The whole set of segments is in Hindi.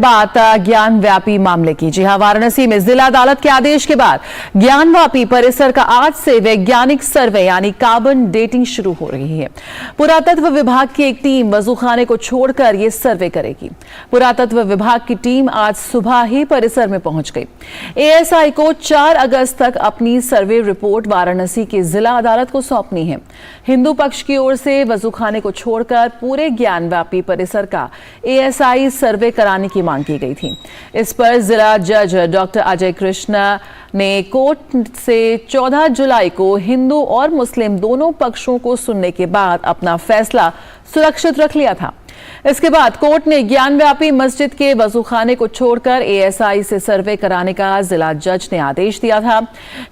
बात ज्ञान व्यापी मामले की। जी हां, वाराणसी में जिला अदालत के आदेश के बाद ज्ञान व्यापी परिसर का आज से वैज्ञानिक सर्वे यानी कार्बन डेटिंग शुरू हो रही है। पुरातत्व विभाग की एक टीम वजूखाने को छोड़कर ये सर्वे करेगी। पुरातत्व विभाग की टीम आज सुबह ही परिसर में पहुंच गई। एएसआई को 4 अगस्त तक अपनी सर्वे रिपोर्ट वाराणसी की जिला अदालत को सौंपनी है। हिंदू पक्ष की ओर से वजूखाने को छोड़कर पूरे ज्ञान व्यापी परिसर का एएसआई सर्वे कराने की मांग की गई थी। इस पर जिला जज डॉक्टर अजय कृष्णा ने कोर्ट से 14 जुलाई को हिंदू और मुस्लिम दोनों पक्षों को सुनने के बाद अपना फैसला सुरक्षित रख लिया था। इसके बाद कोर्ट ने ज्ञान व्यापी मस्जिद के वजूखाने को छोड़कर एएसआई से सर्वे कराने का जिला जज ने आदेश दिया था।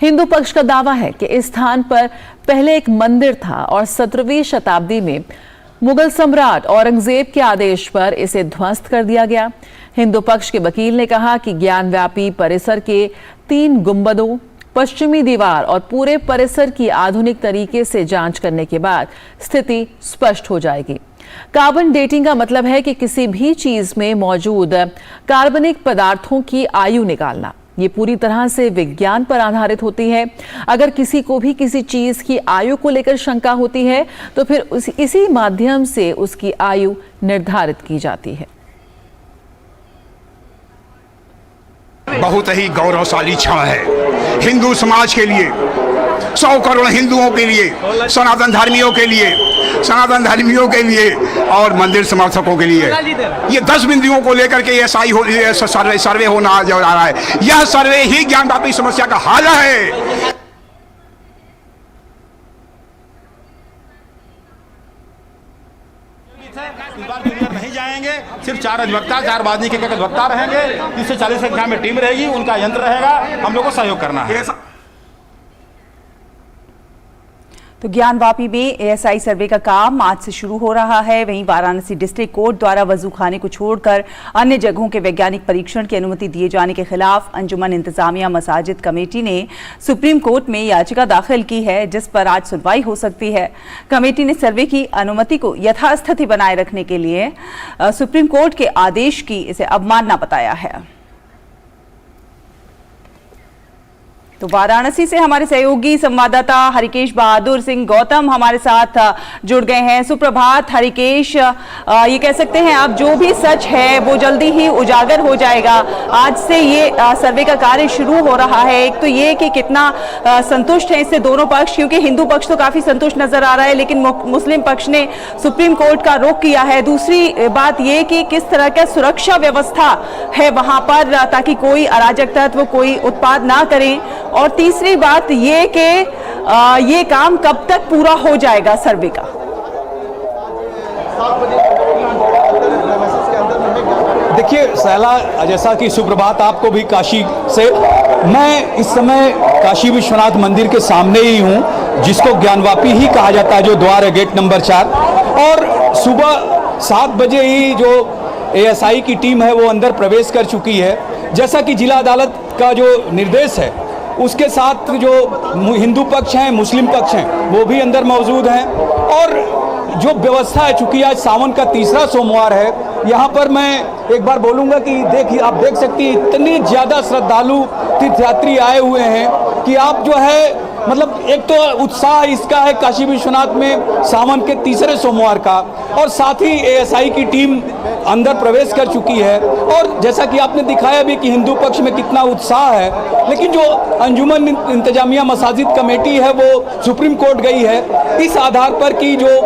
हिंदू पक्ष का दावा है कि इस स्थान पर पहले एक मंदिर था और 17वीं शताब्दी में मुगल सम्राट औरंगजेब के आदेश पर इसे ध्वस्त कर दिया गया। हिंदू पक्ष के वकील ने कहा कि ज्ञान व्यापी परिसर के 3 गुंबदों, पश्चिमी दीवार और पूरे परिसर की आधुनिक तरीके से जांच करने के बाद स्थिति स्पष्ट हो जाएगी। कार्बन डेटिंग का मतलब है कि किसी भी चीज में मौजूद कार्बनिक पदार्थों की आयु निकालना। ये पूरी तरह से विज्ञान पर आधारित होती है। अगर किसी को भी किसी चीज की आयु को लेकर शंका होती है तो फिर इसी माध्यम से उसकी आयु निर्धारित की जाती है। बहुत ही गौरवशाली क्षण है हिंदू समाज के लिए, 100 करोड़ हिंदुओं के लिए, सनातन धर्मियों के लिए और मंदिर समर्थकों के लिए। ये 10 बिंदुओं को लेकर के सर्वे होना जा रहा है। यह सर्वे ही ज्ञान व्यापी समस्या का हल है। इस बार जूनियर नहीं जाएंगे, सिर्फ 4 अधिवक्ता, 4 वादनी के अधिवक्ता रहेंगे। 30 से 40 संख्या में टीम रहेगी, उनका यंत्र रहेगा। हम लोग को सहयोग करना है। तो ज्ञान वापी में एएसआई सर्वे का काम आज से शुरू हो रहा है। वहीं वाराणसी डिस्ट्रिक्ट कोर्ट द्वारा वजूखाने को छोड़कर अन्य जगहों के वैज्ञानिक परीक्षण की अनुमति दिए जाने के खिलाफ अंजुमन इंतजामिया मसाजिद कमेटी ने सुप्रीम कोर्ट में याचिका दाखिल की है, जिस पर आज सुनवाई हो सकती है। कमेटी ने सर्वे की अनुमति को यथास्थिति बनाए रखने के लिए सुप्रीम कोर्ट के आदेश की इसे अवमानना बताया है। तो वाराणसी से हमारे सहयोगी संवाददाता हरिकेश बहादुर सिंह गौतम हमारे साथ जुड़ गए हैं। सुप्रभात हरिकेश, ये कह सकते हैं आप जो भी सच है वो जल्दी ही उजागर हो जाएगा। आज से ये सर्वे का कार्य शुरू हो रहा है। एक तो ये कि कितना संतुष्ट है इससे दोनों पक्ष, क्योंकि हिंदू पक्ष तो काफी संतुष्ट नजर आ रहा है, लेकिन मुस्लिम पक्ष ने सुप्रीम कोर्ट का रुख किया है। दूसरी बात ये कि किस तरह का सुरक्षा व्यवस्था है वहां पर, ताकि कोई अराजक तत्व कोई उत्पाद ना करें। और तीसरी बात ये कि ये काम कब तक पूरा हो जाएगा सर्वे का? देखिए सैला, जैसा कि सुप्रभात आपको भी काशी से, मैं इस समय काशी विश्वनाथ मंदिर के सामने ही हूं, जिसको ज्ञानवापी ही कहा जाता है, जो द्वार है गेट नंबर 4। और सुबह 7 बजे ही जो एएसआई की टीम है वो अंदर प्रवेश कर चुकी है। जैसा कि जिला अदालत का जो निर्देश है उसके साथ जो हिंदू पक्ष हैं, मुस्लिम पक्ष हैं, वो भी अंदर मौजूद हैं। और जो व्यवस्था है, चूंकि आज सावन का 3रा सोमवार है, यहाँ पर मैं एक बार बोलूँगा कि आप देख सकती हैं इतनी ज़्यादा श्रद्धालु तीर्थयात्री आए हुए हैं कि आप जो है मतलब एक तो उत्साह इसका है काशी विश्वनाथ में सावन के 3रे सोमवार का, और साथ ही एएसआई की टीम अंदर प्रवेश कर चुकी है। और जैसा कि आपने दिखाया भी कि हिंदू पक्ष में कितना उत्साह है, लेकिन जो अंजुमन इंतजामिया मसाजिद कमेटी है वो सुप्रीम कोर्ट गई है इस आधार पर कि जो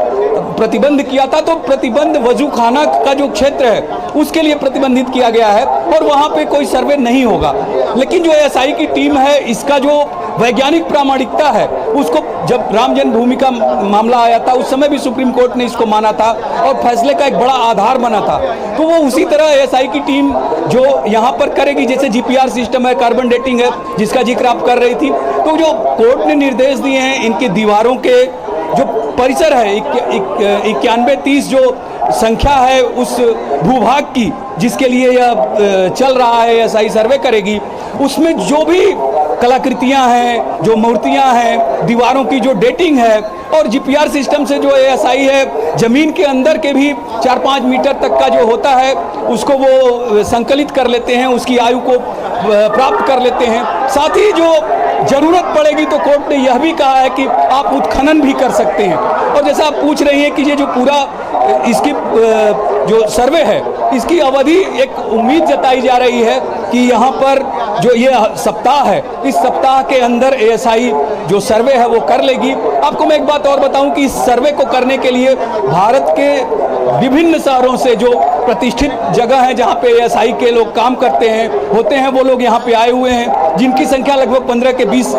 प्रतिबंध किया था, तो प्रतिबंध वजूखाना का जो क्षेत्र है उसके लिए प्रतिबंधित किया गया है और वहाँ पे कोई सर्वे नहीं होगा। लेकिन जो एएसआई की टीम है, इसका जो वैज्ञानिक प्रामाणिकता है, उसको जब राम जन्मभूमि का मामला आया था उस समय भी सुप्रीम कोर्ट ने इसको माना था और फैसले का एक बड़ा आधार बना था। तो वो उसी तरह एएसआई की टीम जो यहाँ पर करेगी, जैसे जीपीआर सिस्टम है, कार्बन डेटिंग है, जिसका जिक्र आप कर रही थी। तो जो कोर्ट ने निर्देश दिए हैं, इनके दीवारों के जो परिसर है 9130 जो संख्या है उस भूभाग की जिसके लिए यह चल रहा है, एएसआई सर्वे करेगी, उसमें जो भी कलाकृतियां हैं, जो मूर्तियां हैं, दीवारों की जो डेटिंग है, और जीपीआर सिस्टम से जो एएसआई है जमीन के अंदर के भी 4-5 मीटर तक का जो होता है उसको वो संकलित कर लेते हैं, उसकी आयु को प्राप्त कर लेते हैं। साथ ही जो जरूरत पड़ेगी तो कोर्ट ने यह भी कहा है कि आप उत्खनन भी कर सकते हैं। और जैसा आप पूछ रही हैं कि ये जो पूरा इसकी जो सर्वे है इसकी अवधि, एक उम्मीद जताई जा रही है कि यहाँ पर जो ये सप्ताह है, इस सप्ताह के अंदर एएसआई जो सर्वे है वो कर लेगी। आपको मैं एक बात और बताऊं कि इस सर्वे को करने के लिए भारत के विभिन्न शहरों से जो प्रतिष्ठित जगह है जहाँ पे एएसआई के लोग काम करते हैं, होते हैं, वो लोग यहाँ पे आए हुए हैं, जिनकी संख्या लगभग 15 के 20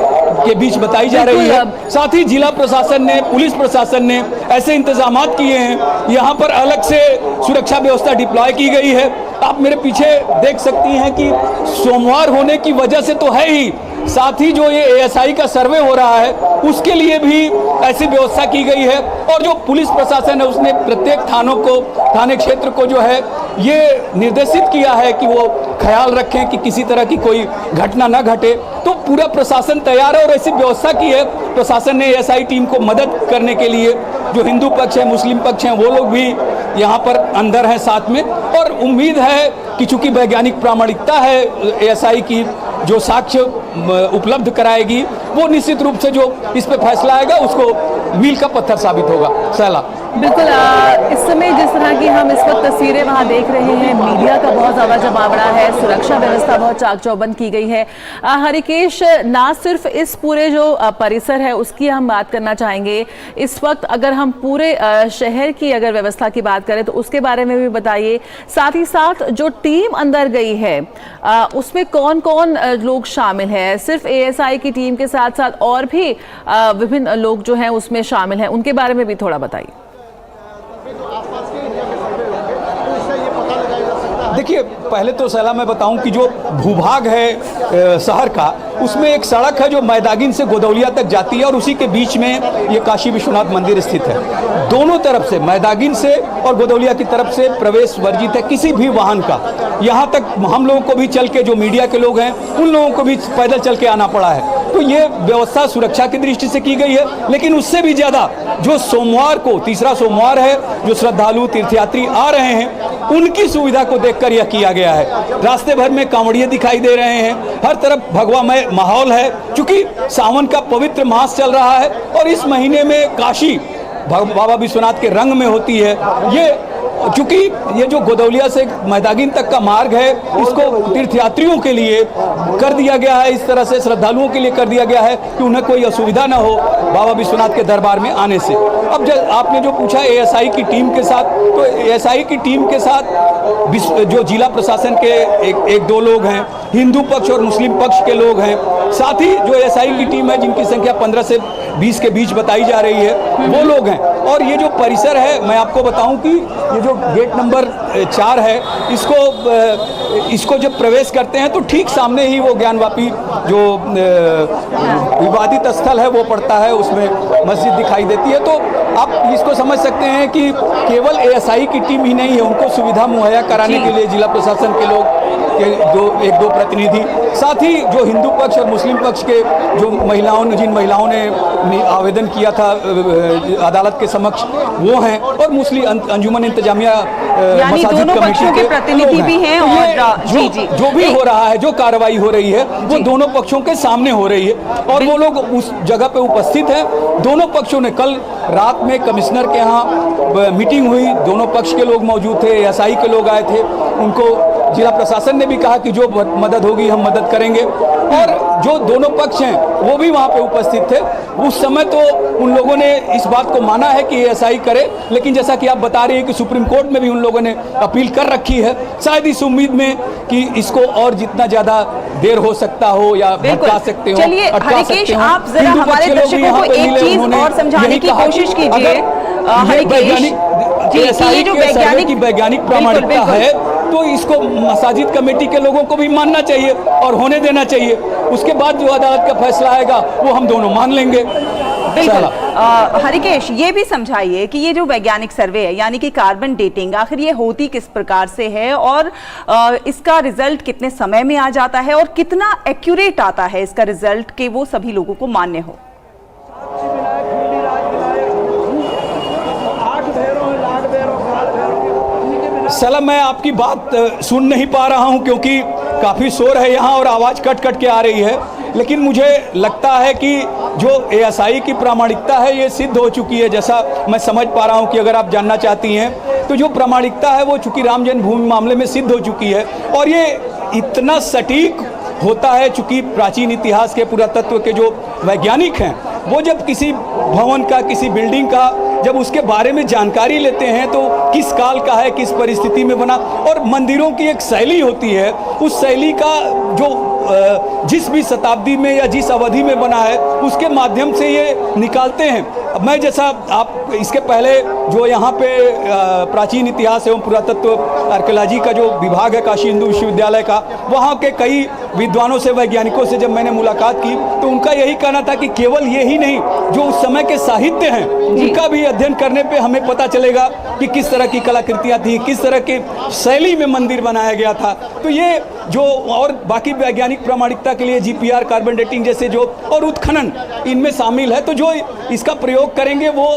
के बीच बताई जा रही है। साथ ही जिला प्रशासन ने, पुलिस प्रशासन ने ऐसे इंतजाम किए हैं, यहाँ पर अलग से सुरक्षा व्यवस्था डिप्लॉय की गई है। आप मेरे पीछे देख सकती हैं कि सोमवार होने की वजह से तो है ही, साथ ही जो ये एएसआई का सर्वे हो रहा है उसके लिए भी ऐसी व्यवस्था की गई है। और जो पुलिस प्रशासन है उसने प्रत्येक थाने क्षेत्र को जो है ये निर्देशित किया है कि वो ख्याल रखें कि किसी तरह की कोई घटना न घटे। तो पूरा प्रशासन तैयार है और ऐसी व्यवस्था की है प्रशासन ने एएसआई टीम को मदद करने के लिए। जो हिंदू पक्ष है, मुस्लिम पक्ष हैं, वो लोग भी यहाँ पर अंदर हैं साथ में। और उम्मीद है कि चूंकि वैज्ञानिक प्रामाणिकता है एएसआई की, जो साक्ष्य उपलब्ध कराएगी वो निश्चित रूप से जो इस पे फैसला आएगा उसको मील का पत्थर साबित होगा। सैला बिल्कुल, इस समय जिस तरह की हम इस वक्त तस्वीरें वहां देख रहे हैं, मीडिया का बहुत ज्यादा जमावड़ा है, सुरक्षा व्यवस्था बहुत चाक चौबंद की गई है। हरिकेश, ना सिर्फ इस पूरे जो परिसर है उसकी हम बात करना चाहेंगे, इस वक्त अगर हम पूरे शहर की अगर व्यवस्था की बात करें तो उसके बारे में भी बताइए। साथ ही साथ जो टीम अंदर गई है उसमें कौन कौन लोग शामिल हैं? सिर्फ एएसआई की टीम के साथ साथ और भी विभिन्न लोग जो हैं उसमें शामिल हैं, उनके बारे में भी थोड़ा बताइए। देखिए, पहले तो सैला मैं बताऊं कि जो भूभाग है शहर का, उसमें एक सड़क है जो मैदागिन से गोदौलिया तक जाती है और उसी के बीच में ये काशी विश्वनाथ मंदिर स्थित है। दोनों तरफ से, मैदागिन से और गोदौलिया की तरफ से प्रवेश वर्जित है किसी भी वाहन का। यहाँ तक हम लोगों को भी चल के, जो मीडिया के लोग हैं उन लोगों को भी पैदल चल के आना पड़ा है। तो ये व्यवस्था सुरक्षा की दृष्टि से की गई है। लेकिन उससे भी ज़्यादा जो सोमवार को, तीसरा सोमवार है, जो श्रद्धालु तीर्थयात्री आ रहे हैं उनकी सुविधा को देखकर यह किया गया है। रास्ते भर में कांवड़िए दिखाई दे रहे हैं, हर तरफ भगवामय माहौल है। चूंकि सावन का पवित्र मास चल रहा है और इस महीने में काशी बाबा विश्वनाथ के रंग में होती है। ये चूंकि ये जो गोदौलिया से मैदागिन तक का मार्ग है इसको तीर्थयात्रियों के लिए कर दिया गया है, इस तरह से श्रद्धालुओं के लिए कर दिया गया है कि उन्हें कोई असुविधा न हो बाबा विश्वनाथ के दरबार में आने से। अब जब आपने जो पूछा एएसआई की टीम के साथ, तो एएसआई की टीम के साथ जो जिला प्रशासन के एक दो लोग हैं, हिंदू पक्ष और मुस्लिम पक्ष के लोग हैं, साथ ही जो एएसआई की टीम है जिनकी संख्या 15 से 20 के बीच बताई जा रही है वो लोग हैं। और ये जो परिसर है, मैं आपको बताऊं कि ये जो गेट नंबर 4 है, इसको जब प्रवेश करते हैं तो ठीक सामने ही वो ज्ञानवापी जो विवादित स्थल है वो पड़ता है, उसमें मस्जिद दिखाई देती है। तो आप इसको समझ सकते हैं कि केवल एएसआई की टीम ही नहीं है, उनको सुविधा मुहैया कराने के लिए जिला प्रशासन के लोग एक दो प्रतिनिधि, साथ ही जो हिंदू पक्ष और मुस्लिम पक्ष के जो जिन महिलाओं ने आवेदन किया था अदालत के समक्ष वो हैं, और मुस्लिम अंजुमन इंतजामिया मसाजिद कमेटी के प्रतिनिधि भी हैं। और जो भी हो रहा है, जो कार्रवाई हो रही है वो दोनों पक्षों के सामने हो रही है और वो लोग उस जगह पे उपस्थित हैं। दोनों पक्षों ने, कल रात में कमिश्नर के यहाँ मीटिंग हुई, दोनों पक्ष के लोग मौजूद थे, एएसआई के लोग आए थे, उनको जिला प्रशासन ने भी कहा कि जो मदद होगी हम मदद करेंगे। और जो दोनों पक्ष हैं वो भी वहाँ पे उपस्थित थे। उस समय तो उन लोगों ने इस बात को माना है कि एएसआई करे, लेकिन जैसा कि आप बता रही हैं कि सुप्रीम कोर्ट में भी उन लोगों ने अपील कर रखी है, शायद इस उम्मीद में कि इसको और जितना ज्यादा देर हो सकता हो या भटका सकते हो। चलिए हरिकेश, आप जरा हमारे दर्शकों को एक चीज और समझाने की कोशिश कीजिए। वैज्ञानिक प्रामाणिकता है तो इसको मसाजिद कमेटी के लोगों को भी मानना चाहिए और होने देना चाहिए। उसके बाद जो अदालत का फैसला आएगा वो हम दोनों मान लेंगे। बिल्कुल। हरिकेश, ये भी समझाइए कि ये जो वैज्ञानिक सर्वे है यानी कि कार्बन डेटिंग, आखिर ये होती किस प्रकार से है और इसका रिजल्ट कितने समय में आ जाता है और कितना एक्यूरेट आता है इसका रिजल्ट कि वो सभी लोगों को मान्य हो? सलाम, मैं आपकी बात सुन नहीं पा रहा हूं क्योंकि काफ़ी शोर है यहाँ और आवाज़ कट कट के आ रही है, लेकिन मुझे लगता है कि जो एएसआई की प्रामाणिकता है ये सिद्ध हो चुकी है। जैसा मैं समझ पा रहा हूँ कि अगर आप जानना चाहती हैं तो जो प्रामाणिकता है वो चूँकि राम जन्मभूमि मामले में सिद्ध हो चुकी है और ये इतना सटीक होता है चूँकि प्राचीन इतिहास के पुरातत्व के जो वैज्ञानिक हैं वो जब किसी भवन का, किसी बिल्डिंग का जब उसके बारे में जानकारी लेते हैं तो किस काल का है, किस परिस्थिति में बना, और मंदिरों की एक शैली होती है, उस शैली का जो जिस भी शताब्दी में या जिस अवधि में बना है उसके माध्यम से ये निकालते हैं। मैं जैसा आप इसके पहले जो यहाँ पे प्राचीन इतिहास एवं पुरातत्व आर्कियोलॉजी का जो विभाग है काशी हिंदू विश्वविद्यालय का, वहाँ के कई विद्वानों से, वैज्ञानिकों से जब मैंने मुलाकात की तो उनका यही कहना था कि केवल ये ही नहीं, जो उस समय के साहित्य हैं उनका भी अध्ययन करने पे हमें पता चलेगा कि किस तरह की कलाकृतियाँ थी, किस तरह की शैली में मंदिर बनाया गया था। तो ये जो और बाकी वैज्ञानिक प्रामाणिकता के लिए जीपीआर, कार्बन डेटिंग जैसे जो और उत्खनन इनमें शामिल है, तो जो इसका प्रयोग करेंगे वो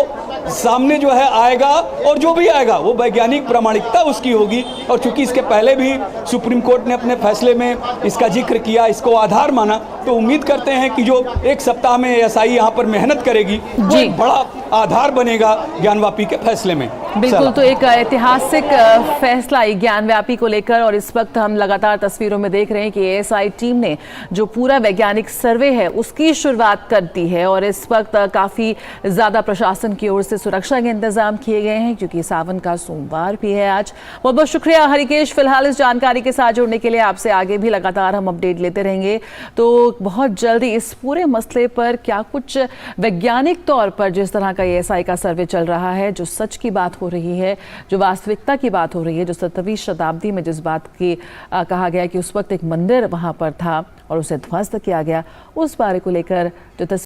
सामने जो है आएगा और जो भी आएगा वो वैज्ञानिक प्रामाणिकता उसकी होगी। और चूंकि इसके पहले भी सुप्रीम कोर्ट ने अपने फैसले में इसका जिक्र किया, इसको आधार माना, तो उम्मीद करते हैं कि जो एक सप्ताह में एएसआई यहाँ पर मेहनत करेगी वो एक बड़ा आधार बनेगा ज्ञानवापी के फैसले में। बिल्कुल, तो एक ऐतिहासिक फैसला ज्ञानव्यापी को लेकर, और इस वक्त हम लगातार तस्वीरों में देख रहे हैं कि एएसआई टीम ने जो पूरा वैज्ञानिक सर्वे है उसकी शुरुआत कर दी है और इस वक्त काफ़ी ज़्यादा प्रशासन की ओर से सुरक्षा के इंतजाम किए गए हैं क्योंकि सावन का सोमवार भी है आज। बहुत बहुत शुक्रिया हरिकेश, फिलहाल इस जानकारी के साथ जुड़ने के लिए। आपसे आगे भी लगातार हम अपडेट लेते रहेंगे, तो बहुत जल्दी इस पूरे मसले पर क्या कुछ वैज्ञानिक तौर पर जिस तरह का एएसआई का सर्वे चल रहा है, जो सच की बात हो रही है, जो वास्तविकता की बात हो रही है, जो 17वीं शताब्दी में जिस बात की कहा गया कि उस वक्त एक मंदिर वहां पर था और उसे ध्वस्त किया गया, उस बारे को लेकर जो